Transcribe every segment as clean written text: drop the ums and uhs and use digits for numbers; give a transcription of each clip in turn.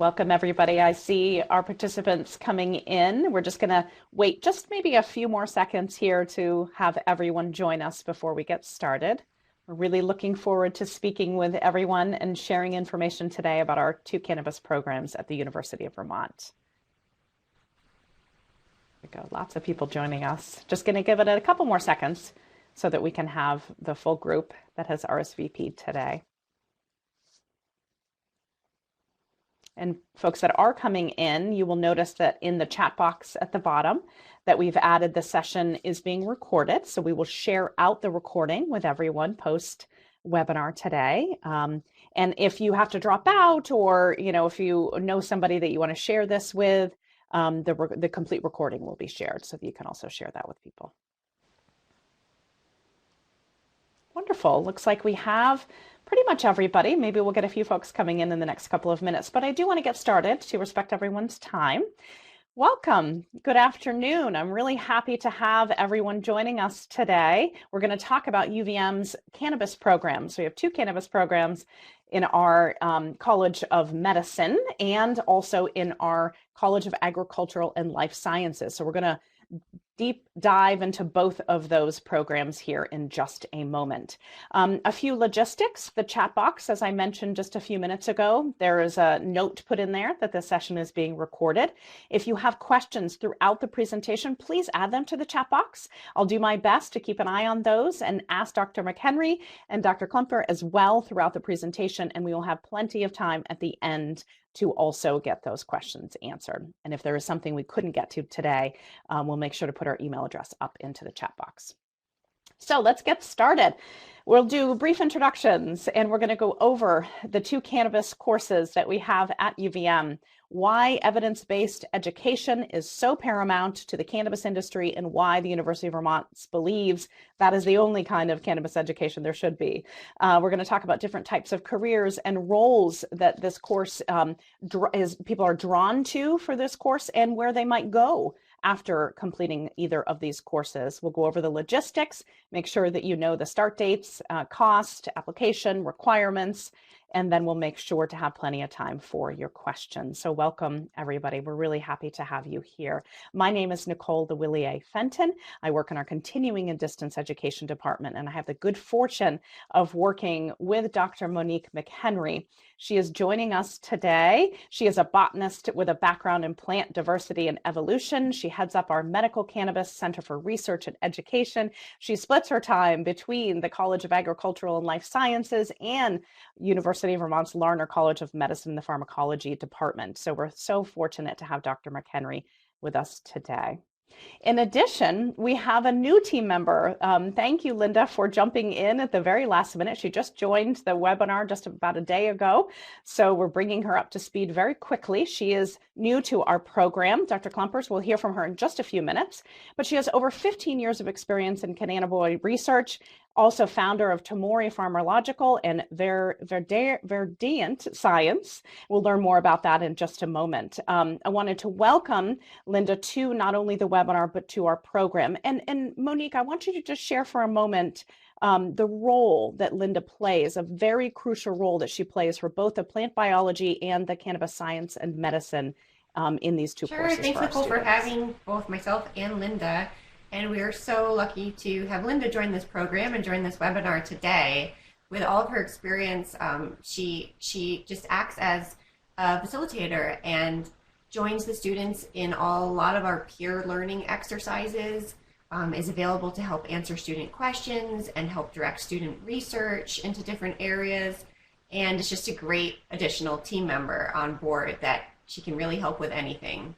Welcome, everybody. I see our participants coming in. We're just going to wait just maybe a few more seconds here to have everyone join us before we get started. We're really looking forward to speaking with everyone and sharing information today about our 2 cannabis programs at the University of Vermont. There we go. Lots of people joining us. Just going to give it a couple more seconds so that we can have the full group that has RSVP'd today. And folks that are coming in, you will notice that in the chat box at the bottom that we've added the session is being recorded. So we will share out the recording with everyone post webinar today. And if you have to drop out, or if you know somebody that you want to share this with, the complete recording will be shared, so that you can also share that with people. Wonderful. Looks like we have pretty much everybody. Maybe we'll get a few folks coming in the next couple of minutes, but I do want to get started to respect everyone's time. Welcome. Good afternoon. I'm really happy to have everyone joining us today. We're going to talk about UVM's cannabis programs. So we have 2 cannabis programs in our College of Medicine and also in our College of Agricultural and Life Sciences. So we're going to deep dive into both of those programs here in just a moment. A few logistics. The chat box, as I mentioned just a few minutes ago, there is a note put in there that the session is being recorded. If you have questions throughout the presentation, please add them to the chat box. I'll do my best to keep an eye on those and ask Dr. McHenry and Dr. Klumpers as well throughout the presentation, and we will have plenty of time at the end to also get those questions answered. And if there is something we couldn't get to today, we'll make sure to put our email address up into the chat box. So let's get started. We'll do brief introductions, and we're going to go over the 2 cannabis courses that we have at UVM, why evidence-based education is so paramount to the cannabis industry, and why the University of Vermont believes that is the only kind of cannabis education there should be. We're going to talk about different types of careers and roles that this course people are drawn to for this course, and where they might go after completing either of these courses. We'll go over the logistics, make sure that you know the start dates, cost, application, requirements, and then we'll make sure to have plenty of time for your questions. So welcome, everybody. We're really happy to have you here. My name is Nicole DeWillier-Fenton. I work in our Continuing and Distance Education Department, and I have the good fortune of working with Dr. Monique McHenry. She is joining us today. She is a botanist with a background in plant diversity and evolution. She heads up our Medical Cannabis Center for Research and Education. She splits her time between the College of Agricultural and Life Sciences and University of Vermont's Larner College of Medicine, the Pharmacology Department. So we're so fortunate to have Dr. McHenry with us today. In addition, we have a new team member. Thank you, Linda, for jumping in at the very last minute. She just joined the webinar just about a day ago, so we're bringing her up to speed very quickly. She is new to our program. Dr. Klumpers, we'll hear from her in just a few minutes, but she has over 15 years of experience in cannabinoid research, also founder of Tomori Pharmacological and Verdient Science. We'll learn more about that in just a moment. I wanted to welcome Linda to not only the webinar, but to our program. And Monique, I want you to just share for a moment the role that Linda plays, a very crucial role that she plays for both the plant biology and the cannabis science and medicine in these 2 courses. Sure, thanks Nicole for having both myself and Linda. And we are so lucky to have Linda join this program and join this webinar today. With all of her experience, she just acts as a facilitator and joins the students in a lot of our peer learning exercises, is available to help answer student questions and help direct student research into different areas. And it's just a great additional team member on board that she can really help with anything.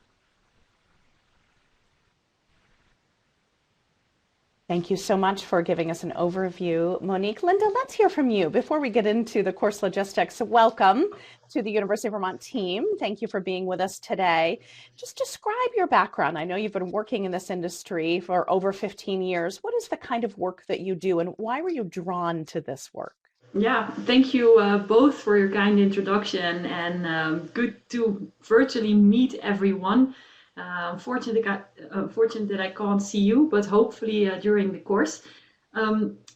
Thank you so much for giving us an overview, Monique. Linda, let's hear from you before we get into the course logistics. Welcome to the University of Vermont team. Thank you for being with us today. Just describe your background. I know you've been working in this industry for over 15 years. What is the kind of work that you do, and why were you drawn to this work? Yeah, thank you both for your kind introduction, and good to virtually meet everyone. Fortunate that I can't see you, but hopefully during the course.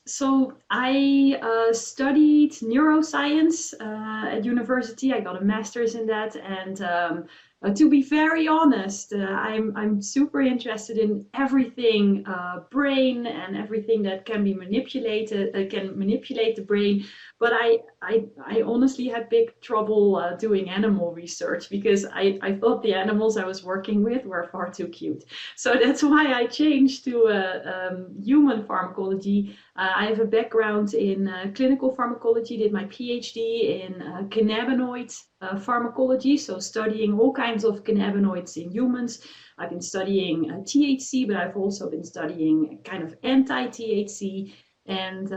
So I studied neuroscience at university. I got a master's in that, and to be very honest, I'm super interested in everything brain and everything that can be manipulated, that can manipulate the brain. But I honestly had big trouble doing animal research because I thought the animals I was working with were far too cute. So that's why I changed to human pharmacology. I have a background in clinical pharmacology, did my Ph.D. in cannabinoid pharmacology, so studying all kinds of cannabinoids in humans. I've been studying THC, but I've also been studying kind of anti-THC. And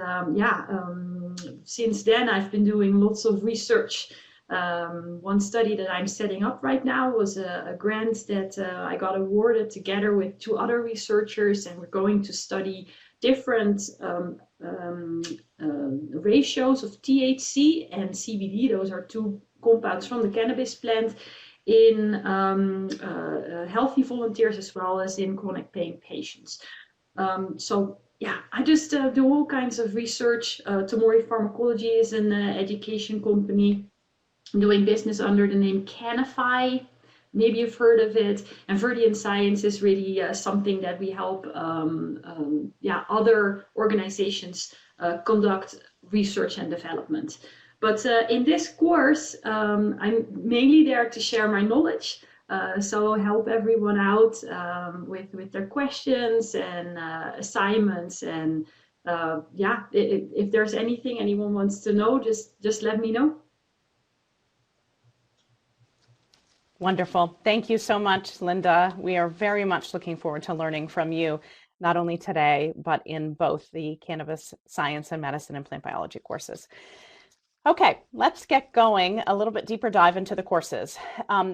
since then, I've been doing lots of research. One study that I'm setting up right now was a grant that I got awarded together with two other researchers, and we're going to study different ratios of THC and CBD. Those are two compounds from the cannabis plant in healthy volunteers as well as in chronic pain patients. So yeah, I just do all kinds of research. Tomori Pharmacology is an education company doing business under the name Canify. Maybe you've heard of it. And Verdian Science is really something that we help other organizations conduct research and development. But in this course, I'm mainly there to share my knowledge. So help everyone out with their questions and assignments. And if there's anything anyone wants to know, just let me know. Wonderful. Thank you so much, Linda. We are very much looking forward to learning from you, not only today, but in both the cannabis science and medicine and plant biology courses. Okay, let's get going, a little bit deeper dive into the courses.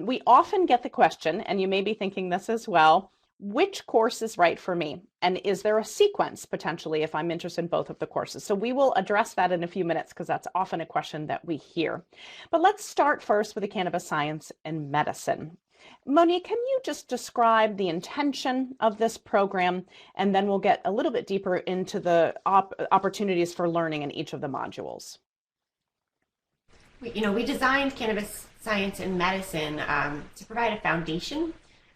We often get the question, and you may be thinking this as well, which course is right for me? And is there a sequence potentially if I'm interested in both of the courses? So we will address that in a few minutes because that's often a question that we hear. But let's start first with the cannabis science and medicine. Monique, can you just describe the intention of this program, and then we'll get a little bit deeper into the opportunities for learning in each of the modules. We designed cannabis science and medicine to provide a foundation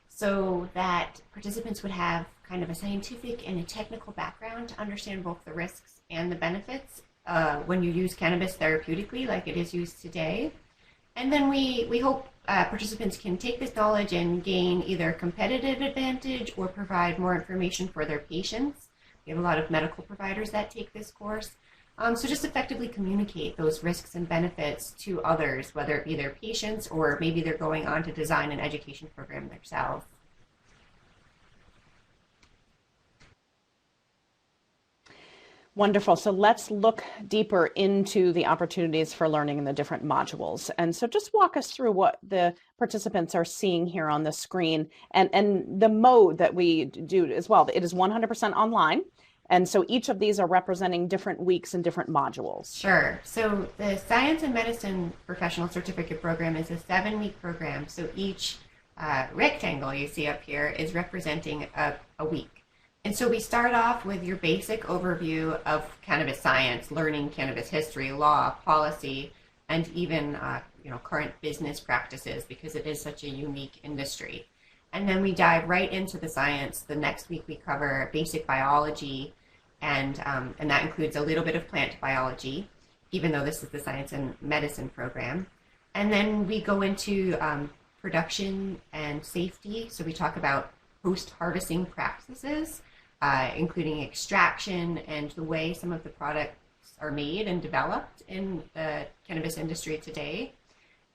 so that participants would have kind of a scientific and a technical background to understand both the risks and the benefits when you use cannabis therapeutically like it is used today. And then we hope participants can take this knowledge and gain either a competitive advantage or provide more information for their patients. We have a lot of medical providers that take this course. So just effectively communicate those risks and benefits to others, whether it be their patients or maybe they're going on to design an education program themselves. Wonderful. So let's look deeper into the opportunities for learning in the different modules. And so just walk us through what the participants are seeing here on the screen and the mode that we do as well. It is 100% online. And so each of these are representing different weeks and different modules. Sure. So the Science and Medicine Professional Certificate program is a 7-week program. So each rectangle you see up here is representing a week. And so we start off with your basic overview of cannabis science, learning cannabis history, law, policy, and even current business practices because it is such a unique industry. And then we dive right into the science. The next week we cover basic biology, and that includes a little bit of plant biology, even though this is the science and medicine program. And then we go into production and safety. So we talk about post-harvesting practices, including extraction and the way some of the products are made and developed in the cannabis industry today.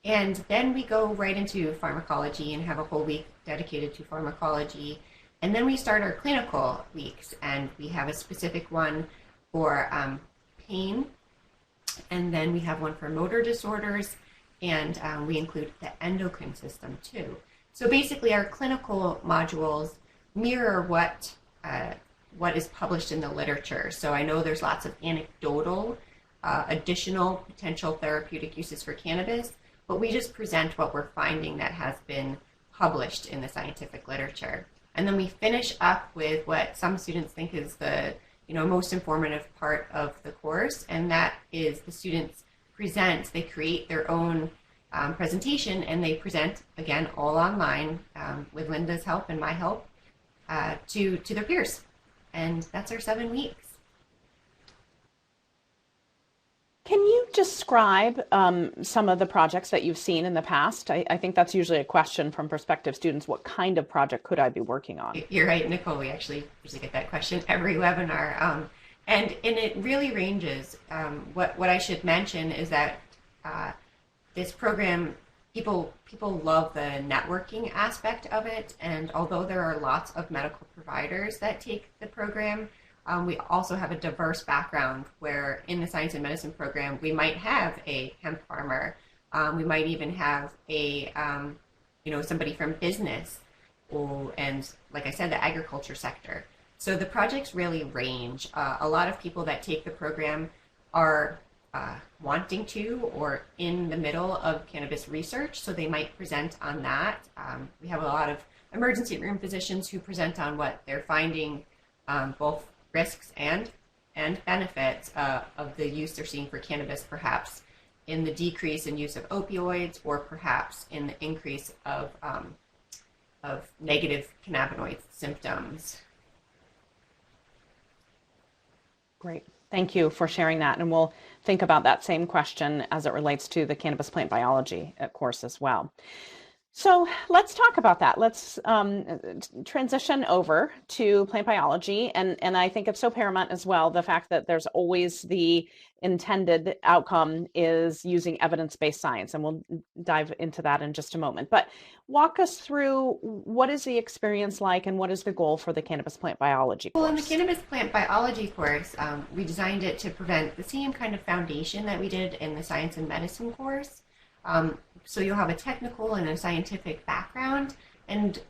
And then we go right into pharmacology and have a whole week dedicated to pharmacology. And then we start our clinical weeks, and we have a specific one for pain, and then we have one for motor disorders, and we include the endocrine system too. So basically our clinical modules mirror what is published in the literature. So I know there's lots of anecdotal, additional potential therapeutic uses for cannabis, but we just present what we're finding that has been published in the scientific literature. And then we finish up with what some students think is the most informative part of the course, and that is the students present. They create their own presentation, and they present, again, all online with Linda's help and my help to their peers. And that's our 7 weeks. Can you describe some of the projects that you've seen in the past? I think that's usually a question from prospective students. What kind of project could I be working on? You're right, Nicole. We actually usually get that question every webinar. And it really ranges. What I should mention is that this program, people love the networking aspect of it. And although there are lots of medical providers that take the program, we also have a diverse background where in the science and medicine program, we might have a hemp farmer. We might even have a, somebody from business and like I said, the agriculture sector. So the projects really range. A lot of people that take the program are wanting to or in the middle of cannabis research, so they might present on that. We have a lot of emergency room physicians who present on what they're finding, both risks and benefits of the use they're seeing for cannabis, perhaps in the decrease in use of opioids or perhaps in the increase of negative cannabinoid symptoms. Great. Thank you for sharing that. And we'll think about that same question as it relates to the cannabis plant biology course as well. So let's talk about that. Let's transition over to plant biology. And I think it's so paramount as well, the fact that there's always the intended outcome is using evidence-based science. And we'll dive into that in just a moment. But walk us through, what is the experience like and what is the goal for the cannabis plant biology course? Well, in the cannabis plant biology course, we designed it to prevent the same kind of foundation that we did in the science and medicine course. So you'll have a technical and a scientific background,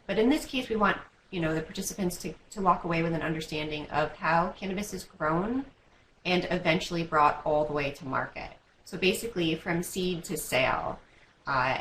but in this case, we want the participants to walk away with an understanding of how cannabis is grown and eventually brought all the way to market. So basically, from seed to sale,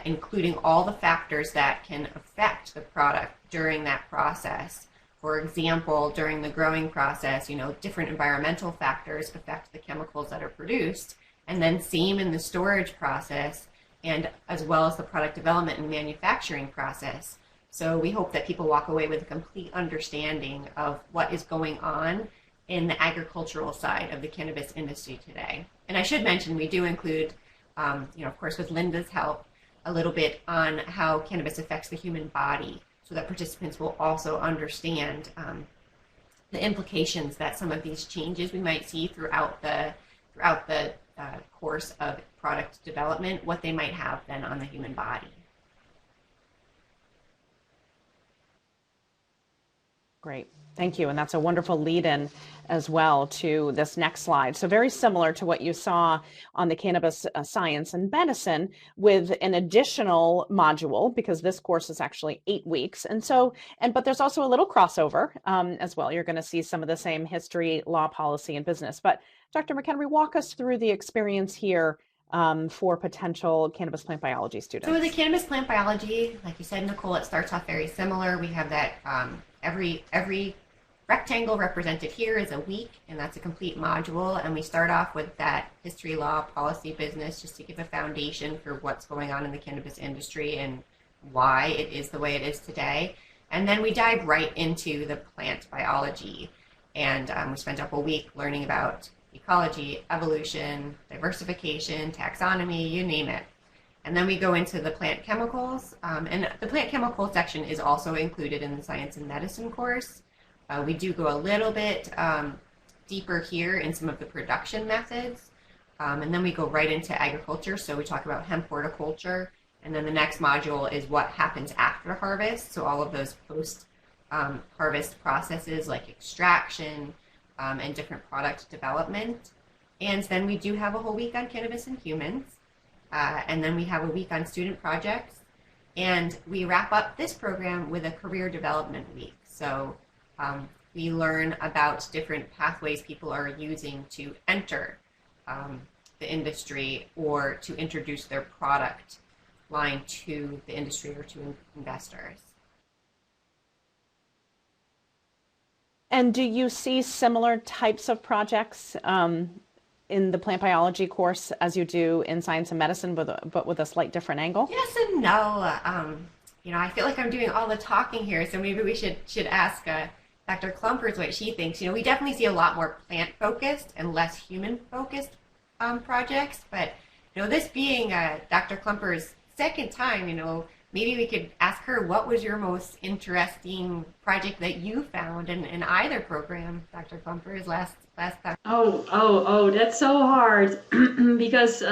including all the factors that can affect the product during that process. For example, during the growing process, different environmental factors affect the chemicals that are produced, and then same in the storage process, and as well as the product development and manufacturing process. So we hope that people walk away with a complete understanding of what is going on in the agricultural side of the cannabis industry today. And I should mention, we do include, of course, with Linda's help, a little bit on how cannabis affects the human body, so that participants will also understand the implications that some of these changes we might see throughout the course of product development, what they might have then on the human body. Great. Thank you. And that's a wonderful lead-in as well to this next slide. So very similar to what you saw on the cannabis science and medicine, with an additional module, because this course is actually 8 weeks. And so, but there's also a little crossover as well. You're going to see some of the same history, law, policy, and business. But Dr. McHenry, walk us through the experience here for potential cannabis plant biology students. So the cannabis plant biology, like you said, Nicole, it starts off very similar. We have that every rectangle represented here is a week, and that's a complete module. And we start off with that history, law, policy, business, just to give a foundation for what's going on in the cannabis industry and why it is the way it is today. And then we dive right into the plant biology. And we spend up a week learning about ecology, evolution, diversification, taxonomy, you name it. And then we go into the plant chemicals. And the plant chemical section is also included in the science and medicine course. We do go a little bit deeper here in some of the production methods. And then we go right into agriculture. So we talk about hemp horticulture. And then the next module is what happens after harvest. So all of those post-harvest processes like extraction and different product development. And then we do have a whole week on cannabis in humans. And then we have a week on student projects. And we wrap up this program with a career development week. So we learn about different pathways people are using to enter the industry or to introduce their product line to the industry or to investors. And do you see similar types of projects in the plant biology course as you do in science and medicine, but with a slight different angle? Yes and no. I feel like I'm doing all the talking here, so maybe we should ask Dr. Klumpers what she thinks. We definitely see a lot more plant-focused and less human-focused projects, but this being Dr. Klumpers' second time, maybe we could ask her, what was your most interesting project that you found in either program, Dr. Klumpers, last time? Oh, that's so hard because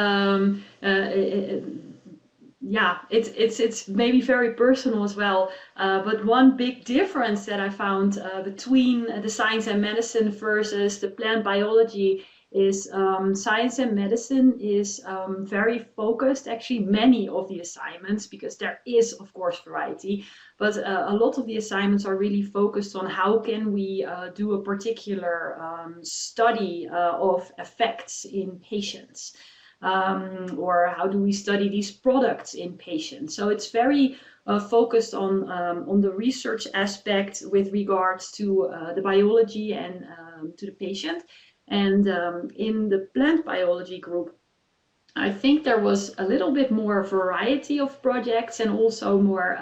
yeah, it's maybe very personal as well. But one big difference that I found between the science and medicine versus the plant biology is science and medicine is very focused, actually many of the assignments, because there is of course variety, but a lot of the assignments are really focused on how can we do a particular study of effects in patients. Or how do we study these products in patients? So it's very focused on the research aspect with regards to the biology and to the patient. And in the plant biology group, I think there was a little bit more variety of projects and also more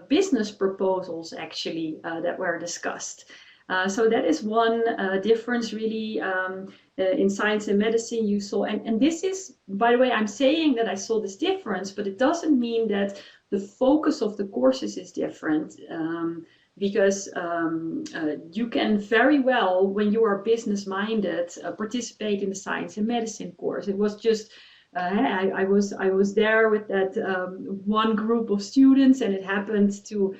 business proposals actually that were discussed. So that is one difference really. In science and medicine you saw, and this is, by the way, I'm saying that I saw this difference, but it doesn't mean that the focus of the courses is different, because you can very well, when you are business minded, participate in the science and medicine course. It was just I was there with that one group of students, and it happened to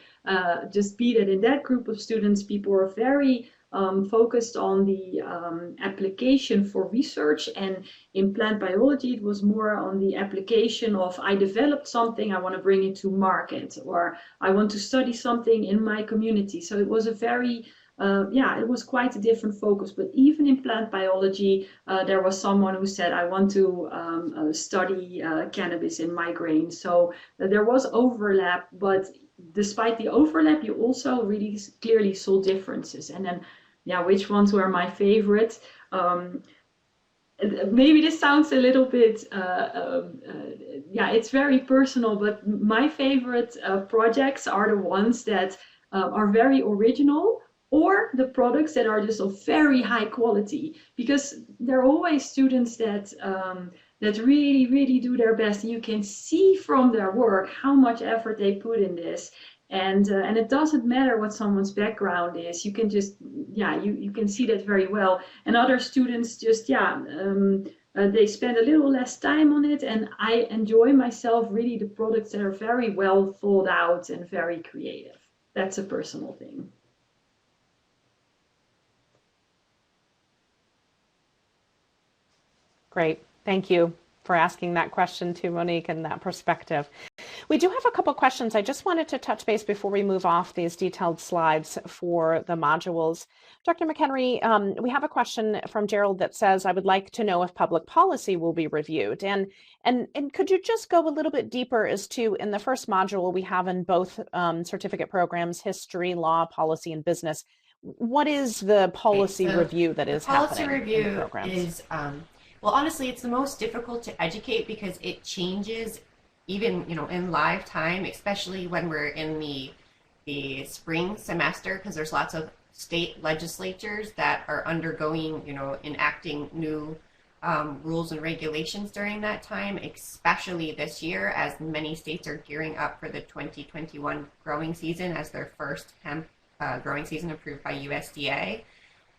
just be that in that group of students, people were very focused on the application for research, and in plant biology it was more on the application of, I developed something, I want to bring it to market, or I want to study something in my community. So it was a very it was quite a different focus. But even in plant biology, there was someone who said, I want to study cannabis in migraine. So there was overlap, but despite the overlap, you also really clearly saw differences. And then, which ones were my favorite? Maybe this sounds a little bit, it's very personal, but my favorite projects are the ones that are very original, or the products that are just of very high quality, because there are always students that that really, really do their best. And you can see from their work how much effort they put in this. And it doesn't matter what someone's background is. You can just, you can see that very well. And other students just, they spend a little less time on it. And I enjoy myself really the products that are very well thought out and very creative. That's a personal thing. Great. Thank you for asking that question too, Monique, and that perspective. We do have a couple questions. I just wanted to touch base before we move off these detailed slides for the modules. Dr. McHenry, we have a question from Gerald that says, I would like to know if public policy will be reviewed. And could you just go a little bit deeper as to, in the first module we have in both certificate programs, history, law, policy, and business, what is the policy review that is happening? Policy review is well, honestly, it's the most difficult to educate because it changes even, in live time, especially when we're in the spring semester, because there's lots of state legislatures that are undergoing, enacting new rules and regulations during that time, especially this year, as many states are gearing up for the 2021 growing season as their first hemp growing season approved by USDA.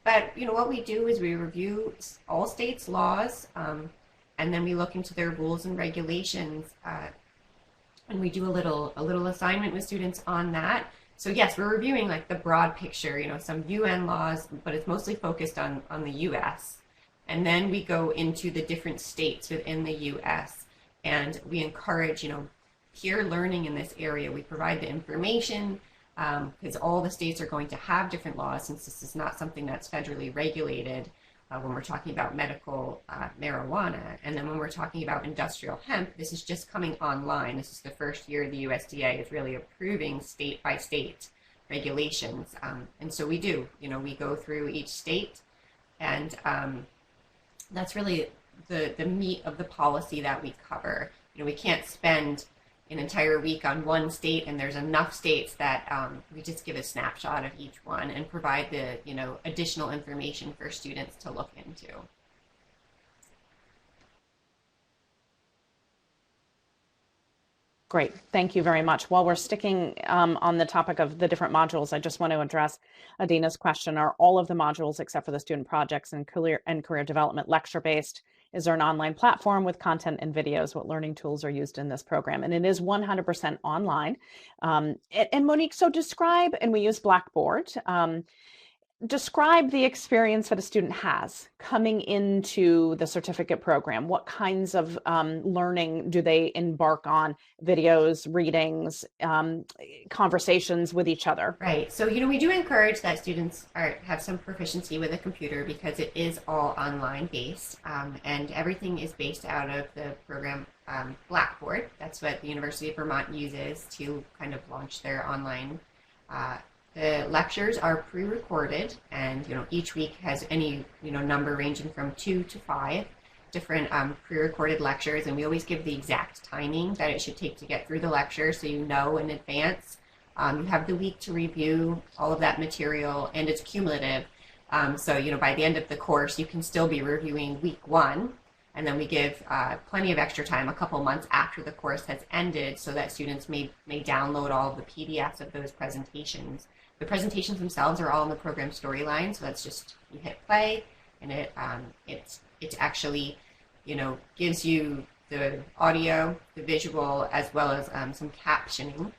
But what we do is we review all states' laws, and then we look into their rules and regulations, and we do a little assignment with students on that. So yes, we're reviewing like the broad picture, some UN laws, but it's mostly focused on the U.S. And then we go into the different states within the U.S. and we encourage, peer learning in this area. We provide the information, because all the states are going to have different laws, since this is not something that's federally regulated when we're talking about medical marijuana. And then when we're talking about industrial hemp, this is just coming online. This is the first year the USDA is really approving state by state for regulations. And so we do, we go through each state, and that's really the meat of the policy that we cover. We can't spend an entire week on one state, and there's enough states that we just give a snapshot of each one and provide the additional information for students to look into. Great, thank you very much. While we're sticking on the topic of the different modules, I just want to address Adina's question. Are all of the modules except for the student projects and career development lecture-based? Is there an online platform with content and videos? What learning tools are used in this program? And it is 100% online. And Monique, so describe, and we use Blackboard, describe the experience that a student has coming into the certificate program. What kinds of learning do they embark on? Videos, readings, conversations with each other? Right. So, we do encourage that students have some proficiency with a computer, because it is all online based, and everything is based out of the program Blackboard. That's what the University of Vermont uses to kind of launch their online. The lectures are pre-recorded, and each week has any number ranging from 2 to 5 different pre-recorded lectures, and we always give the exact timing that it should take to get through the lecture, so in advance. You have the week to review all of that material, and it's cumulative. So by the end of the course, you can still be reviewing week 1, and then we give plenty of extra time, a couple months after the course has ended, so that students may download all of the PDFs of those presentations. The presentations themselves are all in the program storyline, so that's just, you hit play, and it actually, gives you the audio, the visual, as well as some captioning.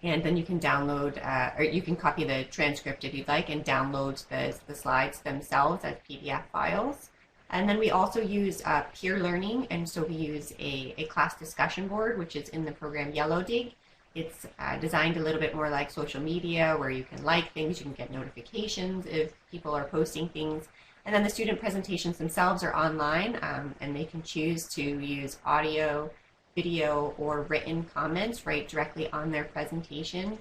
And then you can download, or you can copy the transcript if you'd like, and download the slides themselves as PDF files. And then we also use peer learning, and so we use a class discussion board, which is in the program Yellow Dig. It's designed a little bit more like social media, where you can like things, you can get notifications if people are posting things. And then the student presentations themselves are online, and they can choose to use audio, video, or written comments right directly on their presentation.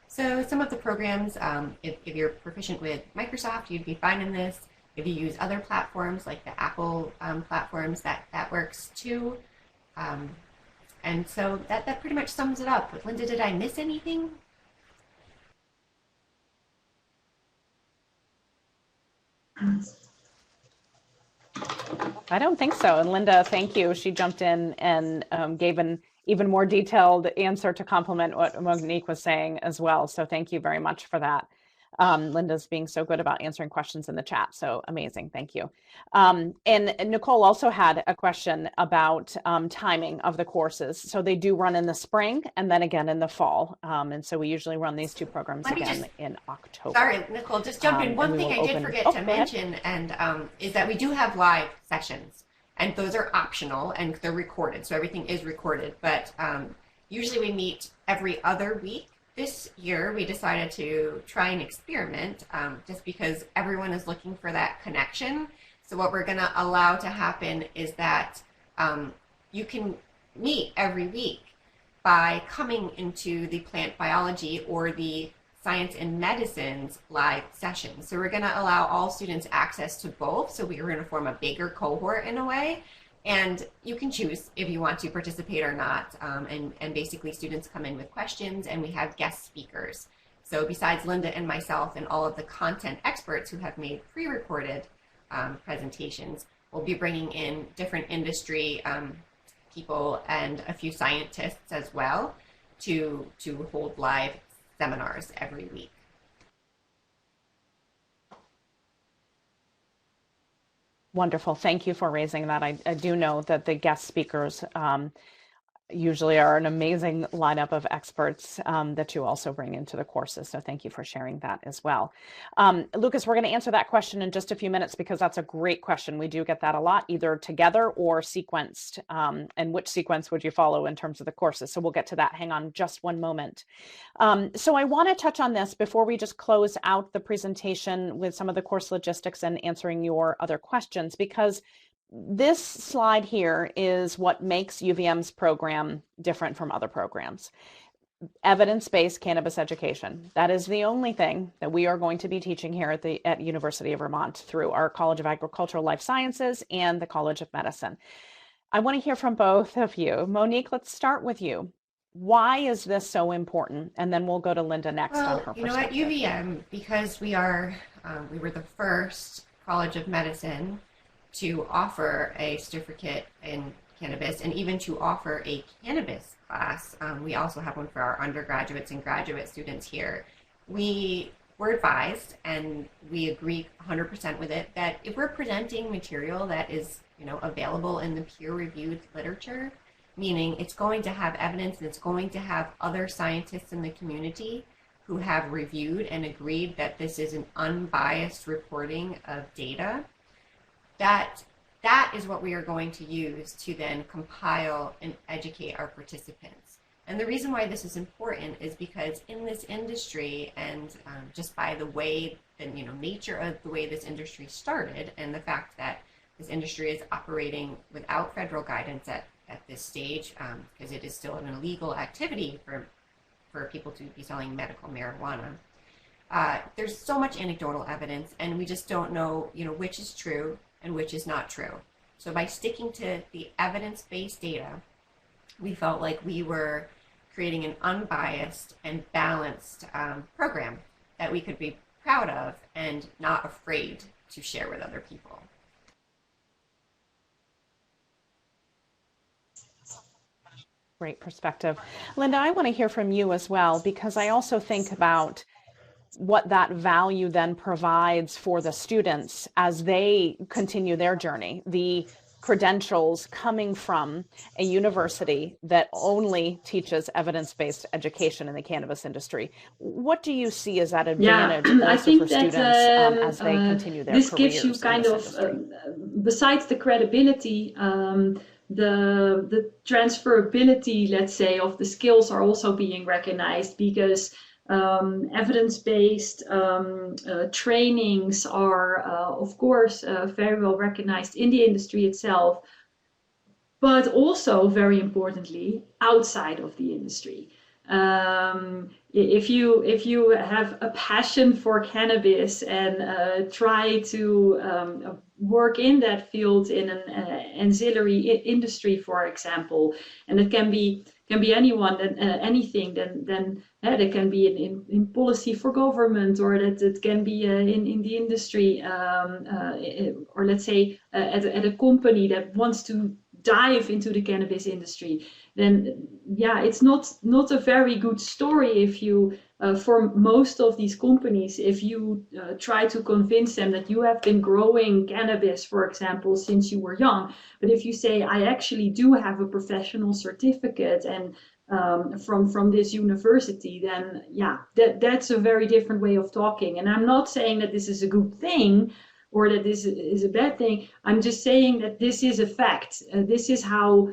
So some of the programs, if you're proficient with Microsoft, you'd be fine in this. If you use other platforms like the Apple platforms, that works too. And so that pretty much sums it up. Linda, did I miss anything? I don't think so. And Linda, thank you. She jumped in and gave an even more detailed answer to complement what Monique was saying as well. So thank you very much for that. Linda's being so good about answering questions in the chat. So amazing. Thank you. And Nicole also had a question about timing of the courses. So they do run in the spring and then again in the fall. And so we usually run these two programs again in October. Sorry, Nicole, just jump in. One thing I did forget to mention is that we do have live sessions, and those are optional and they're recorded. So everything is recorded, but usually we meet every other week. This year, we decided to try an experiment just because everyone is looking for that connection. So what we're going to allow to happen is that you can meet every week by coming into the plant biology or the science and medicines live sessions. So we're going to allow all students access to both. So we're going to form a bigger cohort in a way. And you can choose if you want to participate or not. And basically students come in with questions, and we have guest speakers. So besides Linda and myself and all of the content experts who have made pre-recorded presentations, we'll be bringing in different industry people and a few scientists as well to hold live seminars every week. Wonderful. Thank you for raising that. I do know that the guest speakers usually are an amazing lineup of experts that you also bring into the courses. So thank you for sharing that as well. Lucas, we're going to answer that question in just a few minutes because that's a great question. We do get that a lot, either together or sequenced. And which sequence would you follow in terms of the courses? So we'll get to that. Hang on just one moment. So I want to touch on this before we just close out the presentation with some of the course logistics and answering your other questions, because this slide here is what makes UVM's program different from other programs. evidence-based cannabis education. That is the only thing that we are going to be teaching here at University of Vermont through our College of Agricultural Life Sciences and the College of Medicine. I want to hear from both of you. Monique, let's start with you. Why is this so important? And then we'll go to Linda next on her perspective. At UVM, because we were the first College of Medicine to offer a certificate in cannabis and even to offer a cannabis class. We also have one for our undergraduates and graduate students here. We were advised, and we agree 100% with it, that if we're presenting material that is available in the peer-reviewed literature, meaning it's going to have evidence and it's going to have other scientists in the community who have reviewed and agreed that this is an unbiased reporting of data, that is what we are going to use to then compile and educate our participants. And the reason why this is important is because in this industry, and just by the way, nature of the way this industry started, and the fact that this industry is operating without federal guidance at this stage, because it is still an illegal activity for people to be selling medical marijuana. There's so much anecdotal evidence, and we just don't know, which is true and which is not true. So by sticking to the evidence-based data, we felt like we were creating an unbiased and balanced program that we could be proud of and not afraid to share with other people. Great perspective. Linda, I want to hear from you as well, because I also think about what that value then provides for the students as they continue their journey. The credentials coming from a university that only teaches evidence-based education in the cannabis industry. What do you see as that advantage I think for that, students as they continue their this careers gives you kind of, besides the credibility, the transferability, let's say, of the skills are also being recognized, because evidence-based trainings are, of course, very well recognized in the industry itself, but also, very importantly, outside of the industry. If you have a passion for cannabis and try to work in that field in an ancillary industry, for example, and it can be anyone, anything, then it can be in policy for government, or that it can be in the industry, or let's say at a company that wants to dive into the cannabis industry, then it's not a very good story if you for most of these companies, if you try to convince them that you have been growing cannabis, for example, since you were young. But if you say, I actually do have a professional certificate and from this university, then that's a very different way of talking. And I'm not saying that this is a good thing or that this is a bad thing. I'm just saying that this is a fact. This is how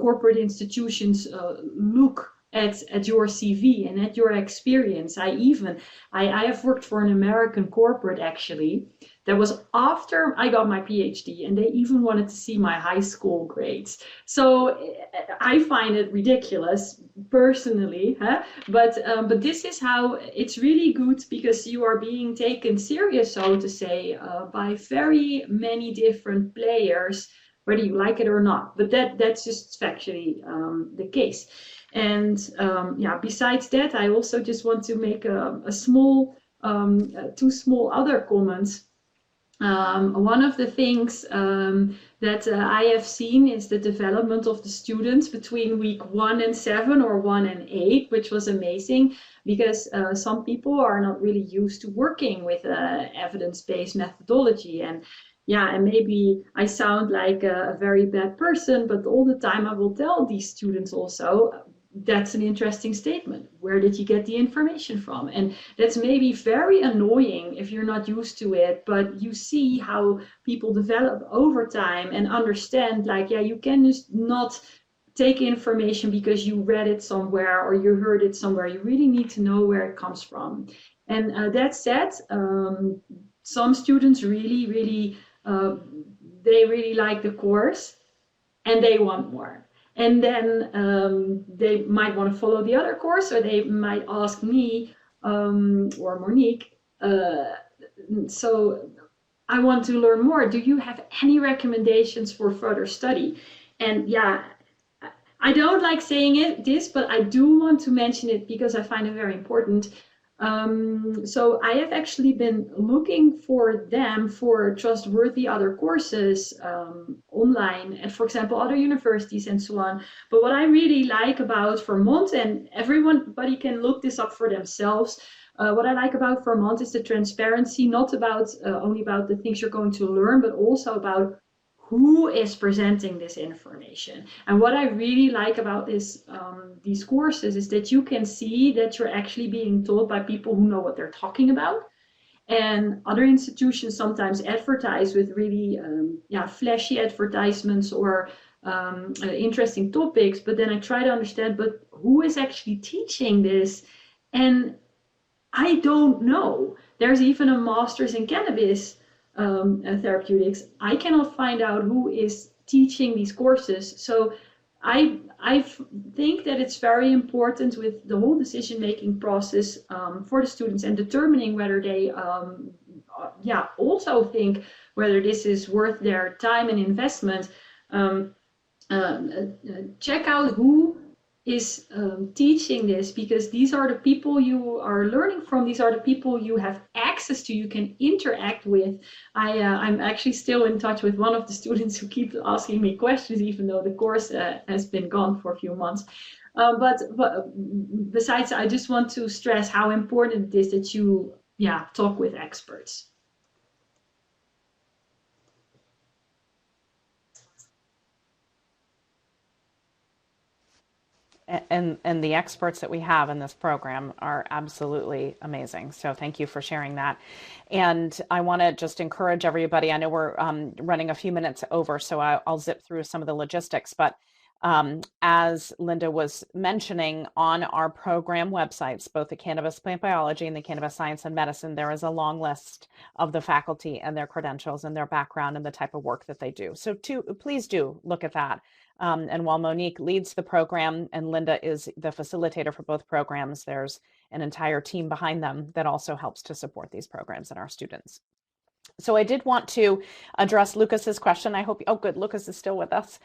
corporate institutions look at your CV and at your experience. I have worked for an American corporate, actually, that was after I got my PhD, and they even wanted to see my high school grades. So I find it ridiculous personally, but this is how it's really good, because you are being taken serious, so to say, by very many different players, whether you like it or not. But that's just factually the case. And besides that, I also just want to make a small, two small other comments. One of the things that I have seen is the development of the students between week 1 and 7 or 1 and 8, which was amazing, because some people are not really used to working with evidence-based methodology. And maybe I sound like a very bad person, but all the time I will tell these students also, that's an interesting statement. Where did you get the information from? And that's maybe very annoying if you're not used to it, but you see how people develop over time and understand, like, you can just not take information because you read it somewhere or you heard it somewhere. You really need to know where it comes from. And that said, some students really like the course and they want more. And then they might want to follow the other course, or they might ask me or Monique, so I want to learn more. Do you have any recommendations for further study? And yeah, I don't like saying this, but I do want to mention it because I find it very important. So I have actually been looking for them for trustworthy other courses online, and for example, other universities and so on. But what I really like about Vermont, and everybody can look this up for themselves, what I like about Vermont is the transparency, not about only about the things you're going to learn, but also about who is presenting this information. And what I really like about these courses is that you can see that you're actually being taught by people who know what they're talking about. And other institutions sometimes advertise with really flashy advertisements or interesting topics, but then I try to understand, but who is actually teaching this? And I don't know. There's even a master's in cannabis therapeutics. I cannot find out who is teaching these courses. So I think that it's very important with the whole decision-making process for the students and determining whether they also think whether this is worth their time and investment. Check out who is teaching this, because these are the people you are learning from. These are the people you have access to, you can interact with. I'm actually still in touch with one of the students who keeps asking me questions, even though the course has been gone for a few months. But besides, I just want to stress how important it is that you talk with experts. And the experts that we have in this program are absolutely amazing. So thank you for sharing that. And I want to just encourage everybody. I know we're running a few minutes over, so I'll zip through some of the logistics. But as Linda was mentioning, on our program websites, both the Cannabis Plant Biology and the Cannabis Science and Medicine, there is a long list of the faculty and their credentials and their background and the type of work that they do. So please do look at that. And while Monique leads the program and Linda is the facilitator for both programs, there's an entire team behind them that also helps to support these programs and our students. So I did want to address Lucas's question. I hope, oh good, Lucas is still with us.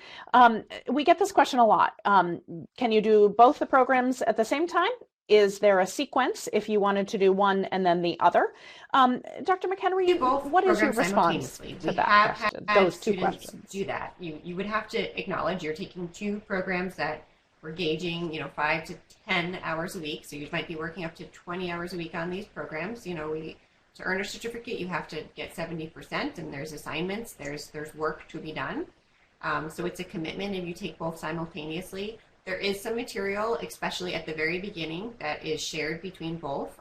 We get this question a lot. Can you do both the programs at the same time? Is there a sequence if you wanted to do one and then the other? Dr. McHenry, what is your response to that question? Those two questions. Do that. You would have to acknowledge you're taking two programs that we're gauging, 5 to 10 hours a week. So you might be working up to 20 hours a week on these programs. To earn a certificate, you have to get 70%, and there's assignments, there's work to be done. So it's a commitment if you take both simultaneously. There is some material, especially at the very beginning, that is shared between both.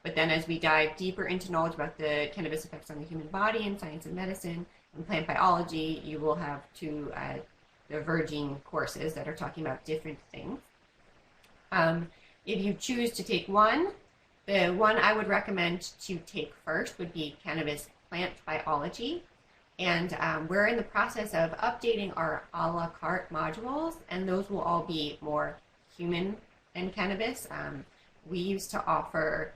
But then as we dive deeper into knowledge about the cannabis effects on the human body in science and medicine and plant biology, you will have two diverging courses that are talking about different things. If you choose to take one, the one I would recommend to take first would be Cannabis Plant Biology. And we're in the process of updating our a la carte modules, and those will all be more human than cannabis. We used to offer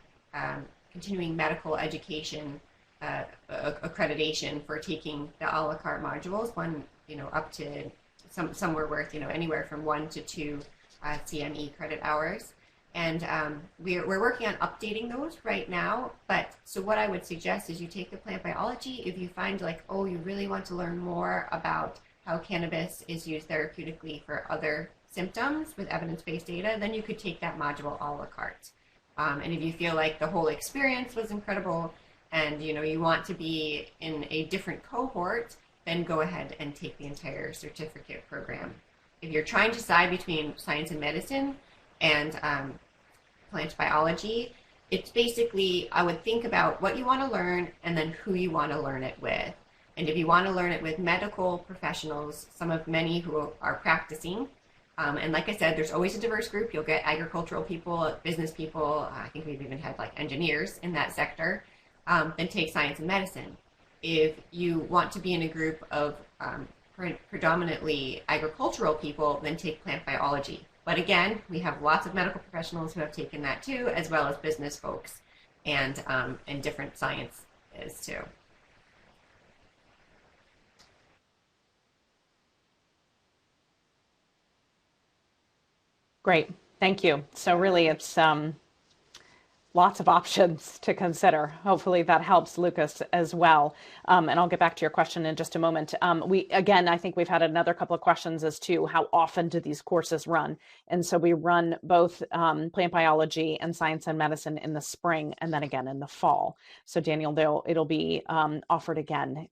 continuing medical education accreditation for taking the a la carte modules, one, up to somewhere worth, anywhere from 1 to 2 CME credit hours. And we're working on updating those right now. So what I would suggest is you take the plant biology. If you find you really want to learn more about how cannabis is used therapeutically for other symptoms with evidence-based data, then you could take that module a la carte. And if you feel like the whole experience was incredible and you want to be in a different cohort, then go ahead and take the entire certificate program. If you're trying to decide between science and medicine and plant biology, it's basically, I would think about what you want to learn and then who you want to learn it with. And if you want to learn it with medical professionals, many who are practicing, and like I said, there's always a diverse group. You'll get agricultural people, business people, I think we've even had engineers in that sector, then take science and medicine. If you want to be in a group of predominantly agricultural people then take plant biology. But again, we have lots of medical professionals who have taken that too, as well as business folks and different sciences too. Great, thank you. So really it's lots of options to consider. Hopefully that helps Lucas as well. And I'll get back to your question in just a moment. Again, I think we've had another couple of questions as to how often do these courses run? And so we run both plant biology and science and medicine in the spring and then again in the fall. So Daniel, it'll be offered again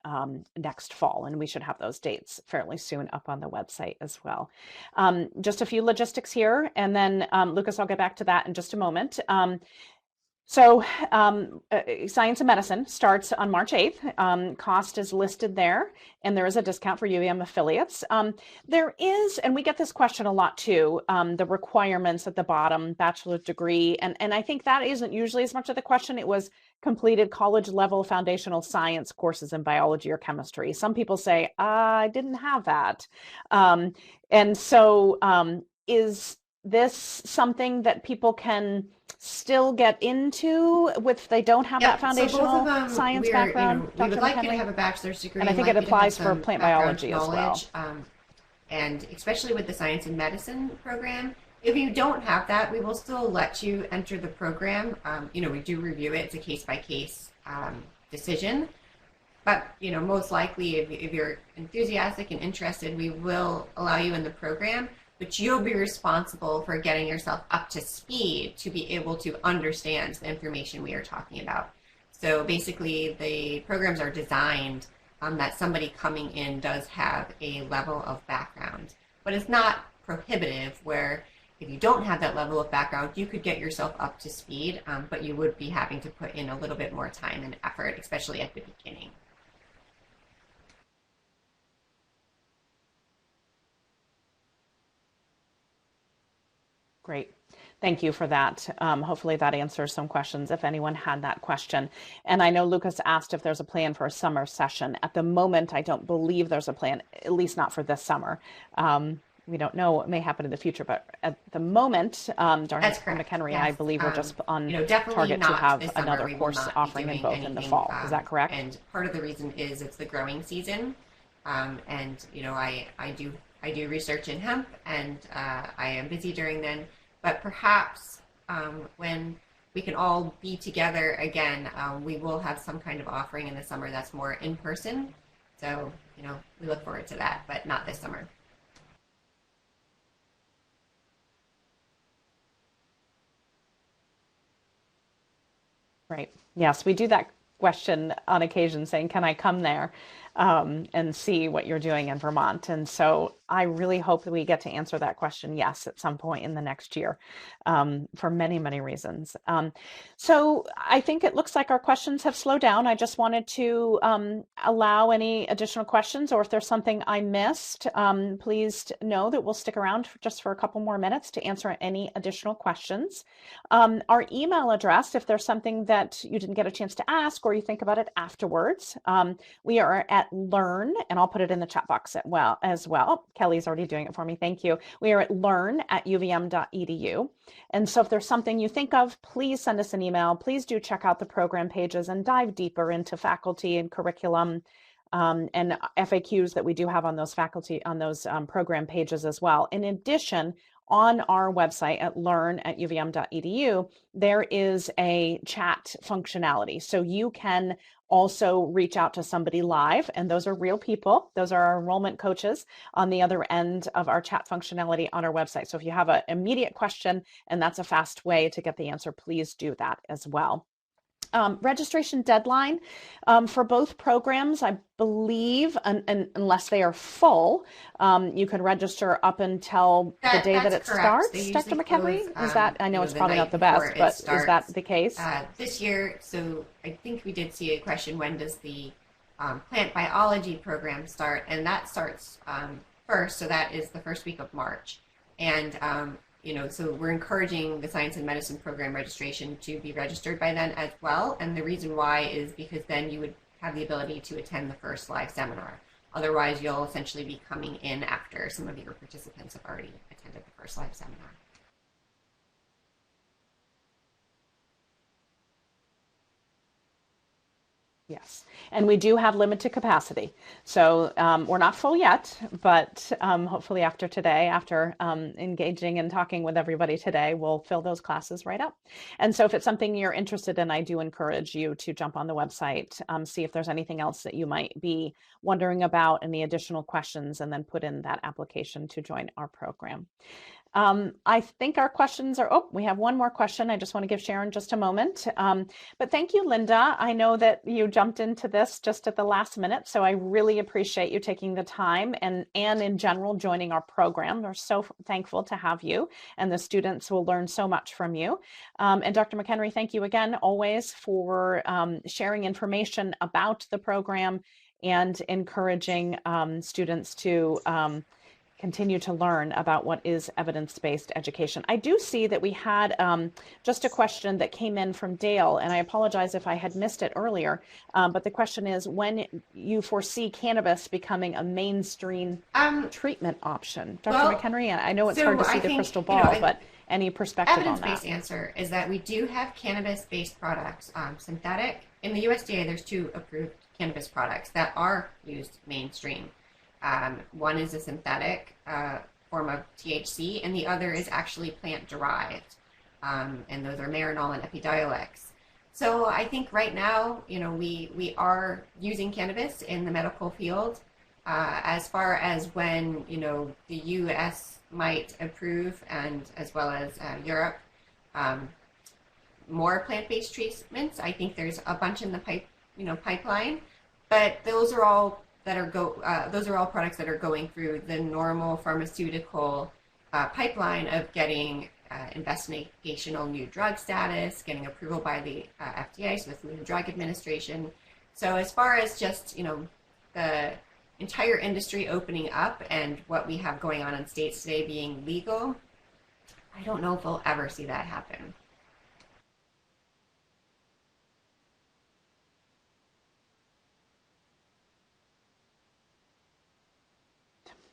next fall, and we should have those dates fairly soon up on the website as well. Just a few logistics here, and then Lucas, I'll get back to that in just a moment. So Science and Medicine starts on March 8th. Cost is listed there, and there is a discount for UVM affiliates. There is, and we get this question a lot too, the requirements at the bottom, bachelor's degree, and I think that isn't usually as much of the question. It was completed college level foundational science courses in biology or chemistry. Some people say, I didn't have that. And so is this something that people can still get into if they don't have that foundational science background? We would like you to have a bachelor's degree. And I think it applies for plant biology as well. And especially with the science and medicine program, if you don't have that, we will still let you enter the program. We do review it. It's a case-by-case decision. But, most likely if you're enthusiastic and interested, we will allow you in the program. But you'll be responsible for getting yourself up to speed to be able to understand the information we are talking about. So basically, the programs are designed that somebody coming in does have a level of background. But it's not prohibitive where if you don't have that level of background, you could get yourself up to speed, but you would be having to put in a little bit more time and effort, especially at the beginning. Great. Thank you for that. Hopefully that answers some questions if anyone had that question. And I know Lucas asked if there's a plan for a summer session. At the moment, I don't believe there's a plan, at least not for this summer. We don't know what may happen in the future, but at the moment, during McHenry, yes. I believe we're just on target to have another course offering in both in the fall. Is that correct? And part of the reason is it's the growing season. And I do research in hemp, and I am busy during then. But perhaps when we can all be together again, we will have some kind of offering in the summer that's more in person. So, we look forward to that, but not this summer. Right. Yes, we do that question on occasion saying, can I come there and see what you're doing in Vermont? And so I really hope that we get to answer that question, yes, at some point in the next year, for many, many reasons. So I think it looks like our questions have slowed down. I just wanted to allow any additional questions, or if there's something I missed, please know that we'll stick around just for a couple more minutes to answer any additional questions. Our email address, if there's something that you didn't get a chance to ask or you think about it afterwards, we are at learn, and I'll put it in the chat box as well. Kelly's already doing it for me. Thank you. We are at learn@uvm.edu. And so if there's something you think of, please send us an email. Please do check out the program pages and dive deeper into faculty and curriculum and FAQs that we do have on those program pages as well. In addition, on our website at learn@uvm.edu, there is a chat functionality. So you can also reach out to somebody live, and those are real people. Those are our enrollment coaches on the other end of our chat functionality on our website. So if you have an immediate question and that's a fast way to get the answer, please do that as well. Registration deadline for both programs, I believe, unless they are full, you can register up until the day that it starts. Dr. McHenry, is that? I know it's probably not the best, but is that the case? This year, so I think we did see a question: when does the plant biology program start? And that starts first, so that is the first week of March, and so we're encouraging the science and medicine program registration to be registered by then as well. And the reason why is because then you would have the ability to attend the first live seminar. Otherwise, you'll essentially be coming in after some of your participants have already attended the first live seminar. Yes, and we do have limited capacity. So we're not full yet, but hopefully after today, after engaging and talking with everybody today, we'll fill those classes right up. And so if it's something you're interested in, I do encourage you to jump on the website, see if there's anything else that you might be wondering about, any additional questions, and then put in that application to join our program. I think our questions are, oh, we have one more question. I just want to give Sharon just a moment. But thank you, Linda. I know that you jumped into this just at the last minute, so I really appreciate you taking the time and in general joining our program. We're so thankful to have you, and the students will learn so much from you. And Dr. McHenry, thank you again always for sharing information about the program and encouraging students to continue to learn about what is evidence-based education. I do see that we had just a question that came in from Dale, and I apologize if I had missed it earlier, but the question is when you foresee cannabis becoming a mainstream treatment option. Dr. McHenry, I know it's hard to see the crystal ball, but any perspective on that? Evidence-based answer is that we do have cannabis-based products, synthetic. In the USDA, there's 2 approved cannabis products that are used mainstream. One is a synthetic form of THC, and the other is actually plant-derived, and those are Marinol and Epidiolex. So I think right now, we are using cannabis in the medical field. As far as when, the U.S. might approve, and as well as Europe, more plant-based treatments, I think there's a bunch in the pipeline, but those are all products that are going through the normal pharmaceutical pipeline of getting investigational new drug status, getting approval by the FDA, so the Food and Drug Administration. So as far as just, the entire industry opening up and what we have going on in states today being legal, I don't know if we'll ever see that happen.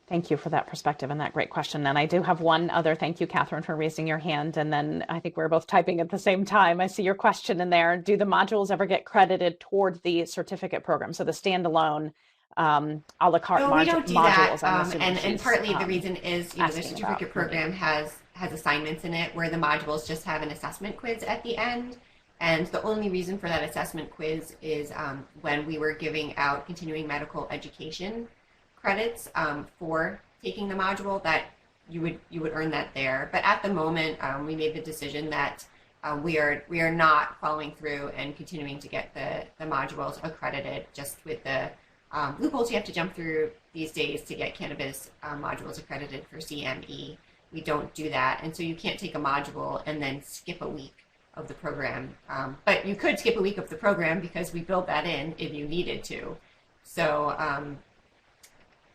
Thank you for that perspective and that great question. And I do have one other, thank you, Catherine, for raising your hand. And then I think we're both typing at the same time. I see your question in there. Do the modules ever get credited toward the certificate program? So the standalone a la carte no, we don't do modules. That. And partly the reason is, the certificate program has assignments in it where the modules just have an assessment quiz at the end. And the only reason for that assessment quiz is when we were giving out continuing medical education credits for taking the module, that you would earn that there. But at the moment, we made the decision that we are not following through and continuing to get the modules accredited, just with the loopholes you have to jump through these days to get cannabis modules accredited for CME. We don't do that, and so you can't take a module and then skip a week of the program. But you could skip a week of the program because we built that in if you needed to. So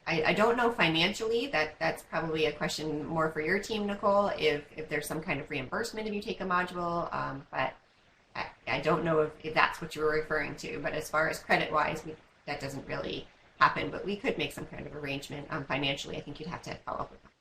I don't know financially, that's probably a question more for your team, Nicole, if there's some kind of reimbursement if you take a module, but I don't know if that's what you were referring to. But as far as credit-wise, that doesn't really happen, but we could make some kind of arrangement financially. I think you'd have to follow up with that.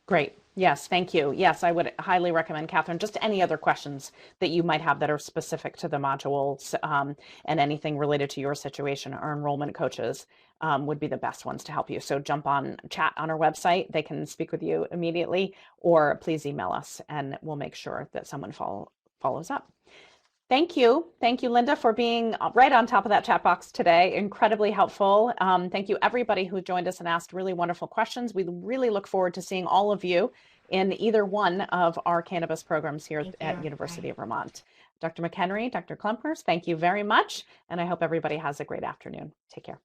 Great. Yes, thank you. Yes, I would highly recommend, Catherine, just any other questions that you might have that are specific to the modules and anything related to your situation. Our enrollment coaches would be the best ones to help you. So jump on chat on our website. They can speak with you immediately, or please email us and we'll make sure that someone follows up. Thank you. Thank you, Linda, for being right on top of that chat box today. Incredibly helpful. Thank you, everybody who joined us and asked really wonderful questions. We really look forward to seeing all of you in either one of our cannabis programs here at University of Vermont. Dr. McHenry, Dr. Klumpers, thank you very much. And I hope everybody has a great afternoon. Take care.